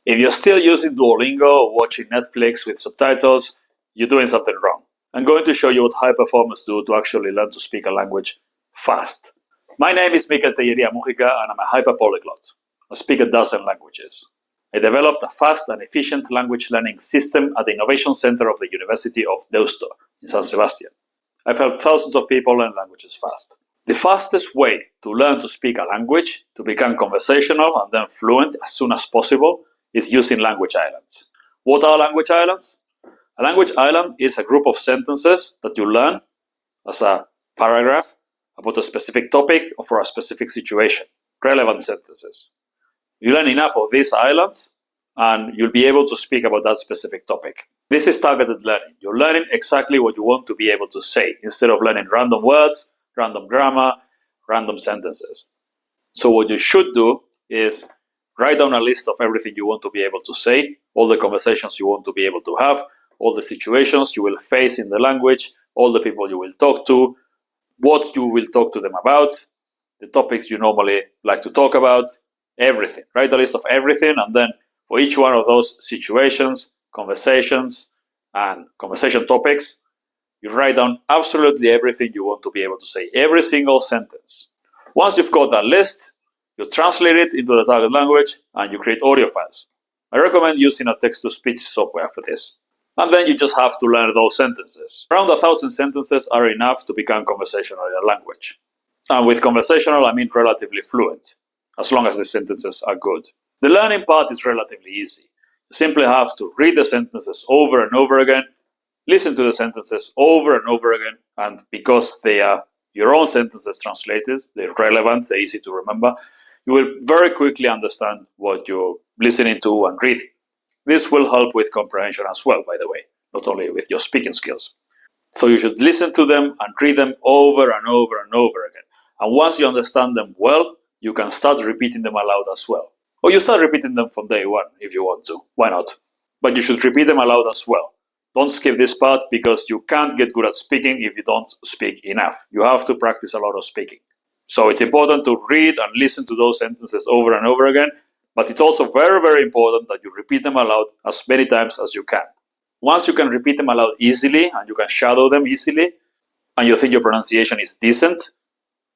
If you're still using Duolingo or watching Netflix with subtitles, you're doing something wrong. I'm going to show you what high performers do to actually learn to speak a language fast. My name is Mikel Tellería Mujica and I'm a hyperpolyglot. I speak a dozen languages. I developed a fast and efficient language learning system at the Innovation Center of the University of Deusto in San Sebastian. I've helped thousands of people learn languages fast. The fastest way to learn to speak a language, to become conversational and then fluent as soon as possible, is using language islands. What are language islands? A language island is a group of sentences that you learn as a paragraph about a specific topic or for a specific situation. Relevant sentences. You learn enough of these islands and you'll be able to speak about that specific topic. This is targeted learning. You're learning exactly what you want to be able to say instead of learning random words, random grammar, random sentences. So what you should do is write down a list of everything you want to be able to say, all the conversations you want to be able to have, all the situations you will face in the language, all the people you will talk to, what you will talk to them about, the topics you normally like to talk about, everything. Write a list of everything, and then for each one of those situations, conversations, and conversation topics, you write down absolutely everything you want to be able to say, every single sentence. Once you've got that list, you translate it into the target language and you create audio files. I recommend using a text-to-speech software for this. And then you just have to learn those sentences. Around 1,000 sentences are enough to become conversational in a language. And with conversational, I mean relatively fluent, as long as the sentences are good. The learning part is relatively easy. You simply have to read the sentences over and over again, listen to the sentences over and over again, and because they are your own sentences translated, they're relevant, they're easy to remember, you will very quickly understand what you're listening to and reading. This will help with comprehension as well, by the way, not only with your speaking skills. So you should listen to them and read them over and over and over again. And once you understand them well, you can start repeating them aloud as well. Or you start repeating them from day one if you want to. Why not? But you should repeat them aloud as well. Don't skip this part because you can't get good at speaking if you don't speak enough. You have to practice a lot of speaking. So it's important to read and listen to those sentences over and over again, but it's also very, very important that you repeat them aloud as many times as you can. Once you can repeat them aloud easily and you can shadow them easily, and you think your pronunciation is decent,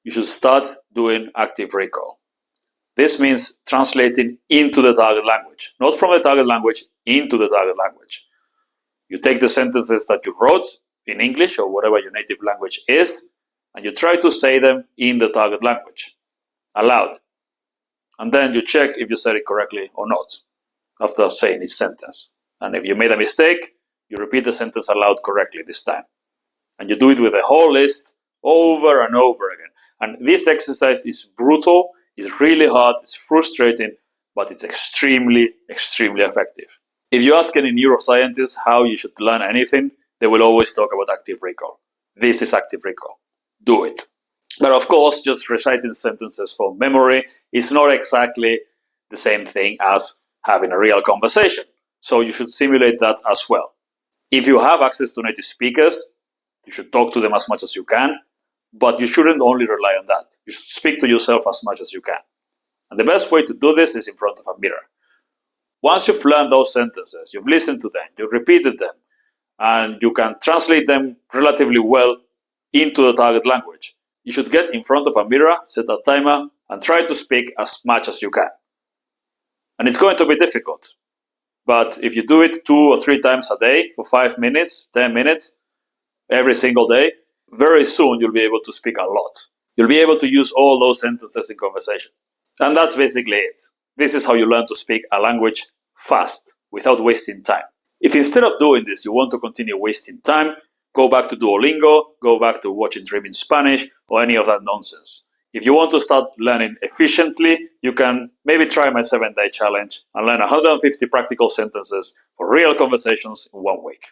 you should start doing active recall. This means translating into the target language, not from the target language into the target language. You take the sentences that you wrote in English or whatever your native language is, and you try to say them in the target language, aloud. And then you check if you said it correctly or not, after saying each sentence. And if you made a mistake, you repeat the sentence aloud correctly this time. And you do it with the whole list over and over again. And this exercise is brutal, it's really hard, it's frustrating, but it's extremely, extremely effective. If you ask any neuroscientist how you should learn anything, they will always talk about active recall. This is active recall. Do it. But of course, just reciting sentences from memory is not exactly the same thing as having a real conversation. So you should simulate that as well. If you have access to native speakers, you should talk to them as much as you can, but you shouldn't only rely on that. You should speak to yourself as much as you can. And the best way to do this is in front of a mirror. Once you've learned those sentences, you've listened to them, you've repeated them, and you can translate them relatively well into the target language, you should get in front of a mirror, set a timer, and try to speak as much as you can. And it's going to be difficult. But if you do it 2 or 3 times a day for 5 minutes, 10 minutes, every single day, very soon you'll be able to speak a lot. You'll be able to use all those sentences in conversation. And that's basically it. This is how you learn to speak a language fast, without wasting time. If instead of doing this, you want to continue wasting time, go back to Duolingo, go back to watching Dreaming Spanish, or any of that nonsense. If you want to start learning efficiently, you can maybe try my 7-day challenge and learn 150 practical sentences for real conversations in 1 week.